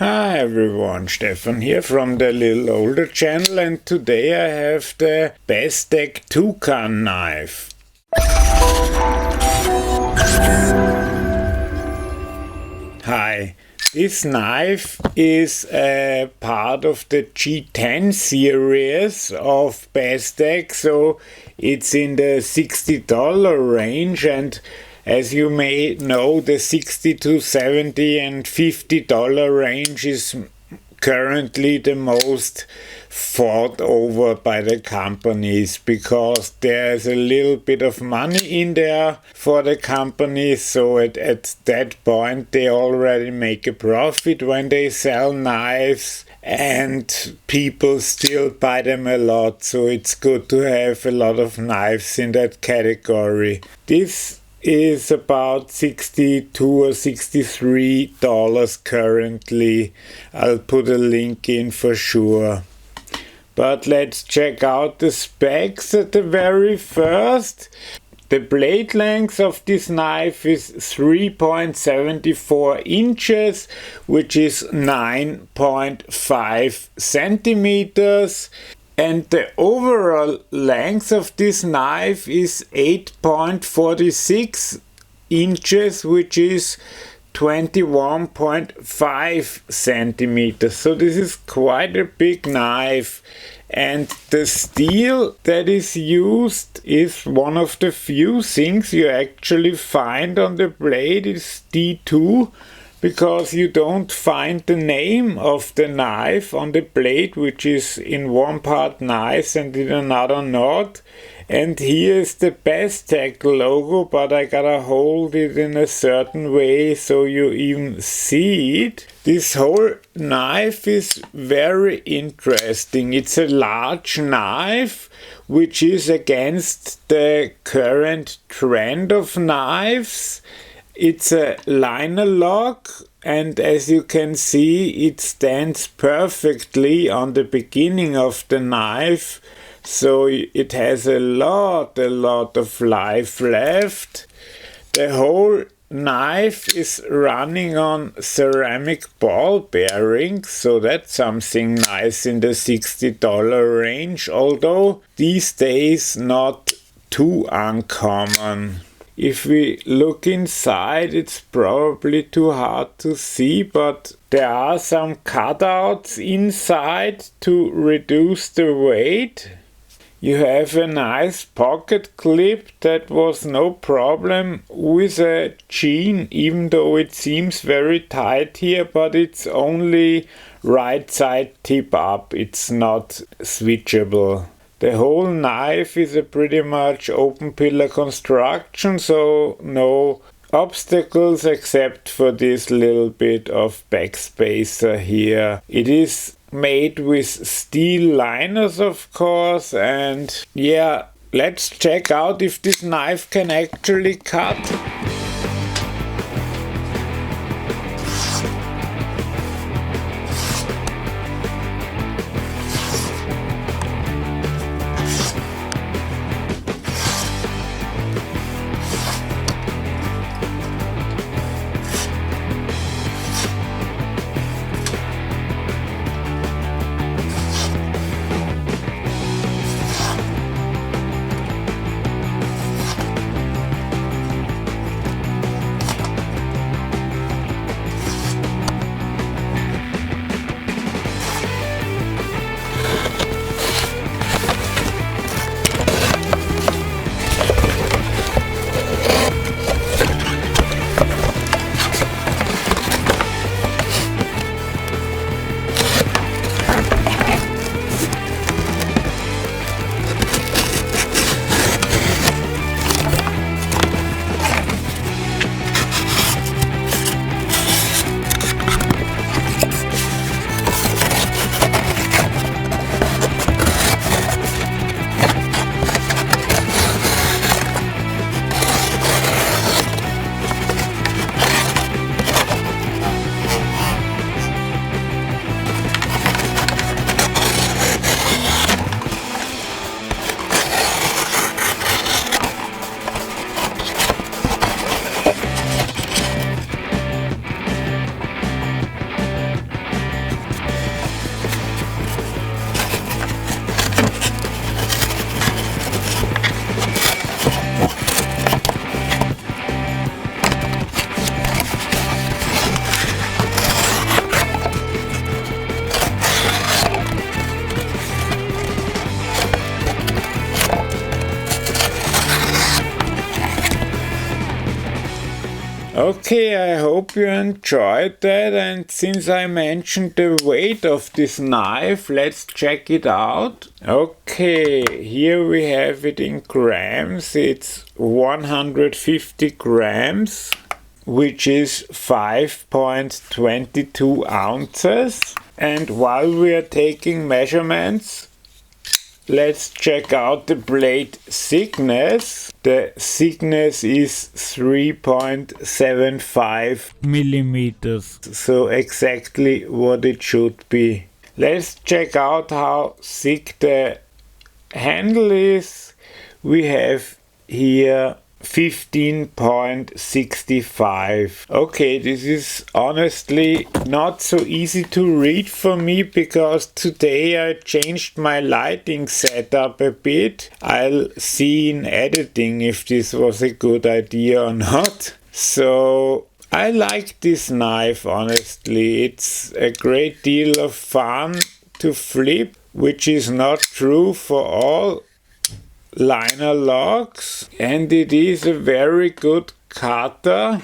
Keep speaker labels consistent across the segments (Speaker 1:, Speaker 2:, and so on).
Speaker 1: Hi everyone, Stefan here from the Little Older channel, and today I have the Bestech Toucan knife. Hi, this knife is a part of the G10 series of Bestech, so it's in the $60 range, and as you may know, the $60 to $70 and $50 range is currently the most fought over by the companies because there's a little bit of money in there for the companies, so at that point they already make a profit when they sell knives, and people still buy them a lot, so it's good to have a lot of knives in that category. This is about $62 or $63 currently. I'll put a link in for sure. But let's check out the specs at the very first. The blade length of this knife is 3.74 inches, which is 9.5 centimeters. And the overall length of this knife is 8.46 inches, which is 21.5 centimeters. So this is quite a big knife. And the steel that is used is one of the few things you actually find on the blade is D2. Because you don't find the name of the knife on the blade, which is in one part nice and in another not. And here is the Bestech logo, but I gotta hold it in a certain way so you even see it. This whole knife is very interesting. It's a large knife, which is against the current trend of knives. It's a liner lock, and as you can see, it stands perfectly on the beginning of the knife, so it has a lot of life left. The whole knife is running on ceramic ball bearings, so that's something nice in the $60 range, although these days not too uncommon. If we look inside, it's probably too hard to see, but there are some cutouts inside to reduce the weight. You have a nice pocket clip that was no problem with a jean, even though it seems very tight here, but it's only right side tip up, it's not switchable. The whole knife is a pretty much open pillar construction, so no obstacles except for this little bit of backspacer here. It is made with steel liners, of course, and yeah, let's check out if this knife can actually cut. Okay, I hope you enjoyed that, and since I mentioned the weight of this knife, let's check it out. Okay, here we have it in grams. It's 150 grams, which is 5.22 ounces. And while we are taking measurements, let's check out the blade thickness. The thickness is 3.75 millimeters, so exactly what it should be. Let's check out how thick the handle is. We have here 15.65. Okay, this is honestly not so easy to read for me because today I changed my lighting setup a bit. I'll see in editing if this was a good idea or not. So I like this knife, honestly. It's a great deal of fun to flip, which is not true for all liner logs, and it is a very good cutter,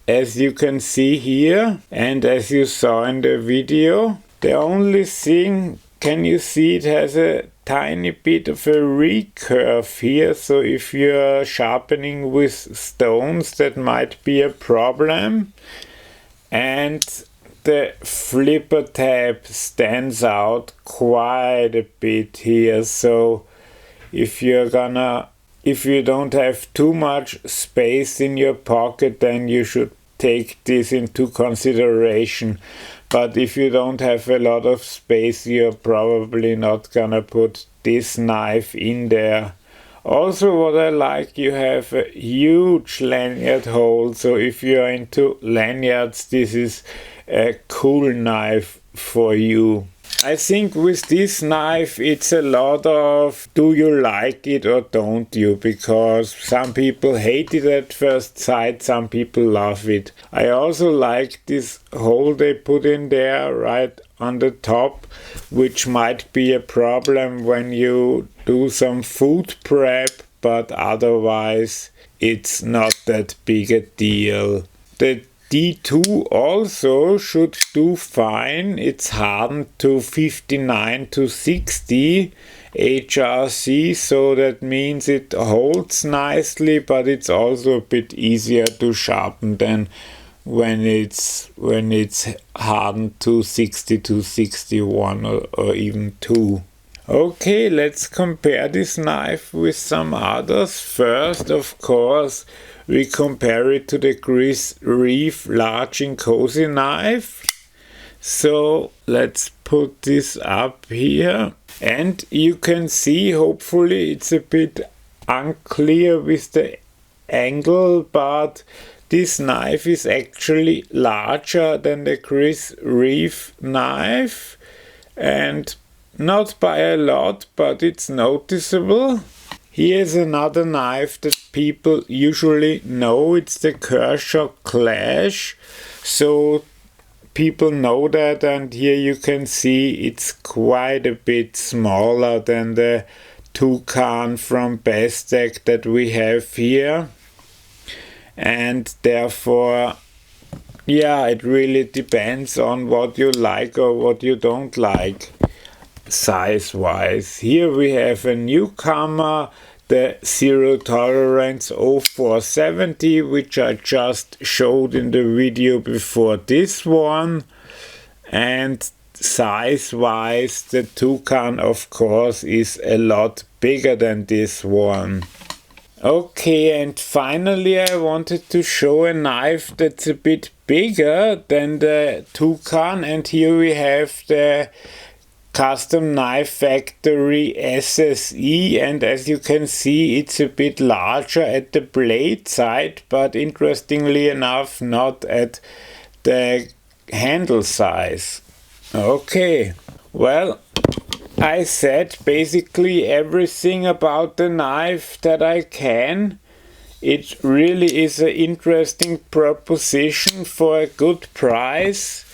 Speaker 1: as you can see here and as you saw in the video. The only thing, can you see it has a tiny bit of a recurve here, so if you're sharpening with stones that might be a problem. And the flipper tab stands out quite a bit here, so if you don't have too much space in your pocket, then you should take this into consideration. But if you don't have a lot of space, you're probably not gonna put this knife in there. Also, what I like, you have a huge lanyard hole, so if you're into lanyards, this is a cool knife for you. I think with this knife it's a lot of do you like it or don't you, because some people hate it at first sight, some people love it. I also like this hole they put in there right on the top, which might be a problem when you do some food prep, but otherwise it's not that big a deal. The D2 also should do fine. It's hardened to 59 to 60 HRC, so that means it holds nicely, but it's also a bit easier to sharpen than when it's hardened to 60 to 61 or even 2. Okay, let's compare this knife with some others. First, of course, we compare it to the Chris Reeve Large and Cozy knife. So let's put this up here. And you can see, hopefully it's a bit unclear with the angle, but this knife is actually larger than the Chris Reeve knife. And not by a lot, but it's noticeable. Here's another knife that people usually know. It's the Kershaw Clash. So people know that, and here you can see it's quite a bit smaller than the Toucan from Bestech that we have here. And therefore, yeah, it really depends on what you like or what you don't like size wise. Here we have a newcomer, the Zero Tolerance 0470, which I just showed in the video before this one. And size wise, the Toucan of course is a lot bigger than this one. Okay, and finally I wanted to show a knife that's a bit bigger than the Toucan, and here we have the Custom Knife Factory SSE, and as you can see it's a bit larger at the blade side, but interestingly enough not at the handle size. Okay, well, I said basically everything about the knife that I can. It really is an interesting proposition for a good price.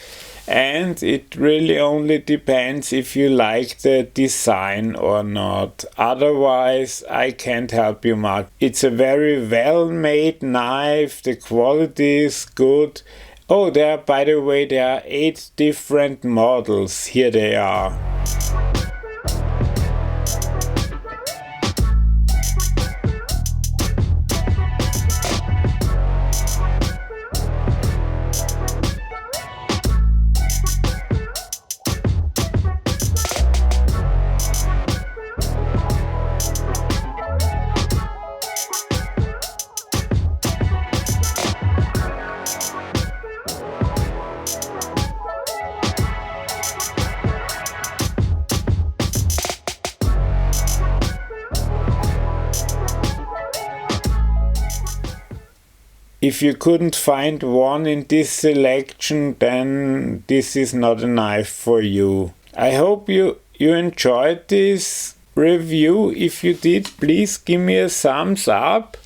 Speaker 1: and it really only depends if you like the design or not. Otherwise, I can't help you much. It's a very well-made knife, the quality is good. Oh, by the way, there are 8 different models. Here they are. If you couldn't find one in this selection, then this is not a knife for you. I hope you enjoyed this review. If you did, please give me a thumbs up.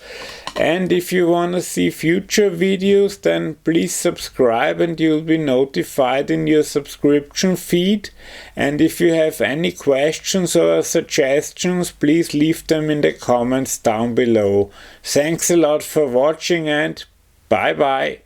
Speaker 1: And if you want to see future videos, then please subscribe and you'll be notified in your subscription feed. And if you have any questions or suggestions, please leave them in the comments down below. Thanks a lot for watching and bye bye.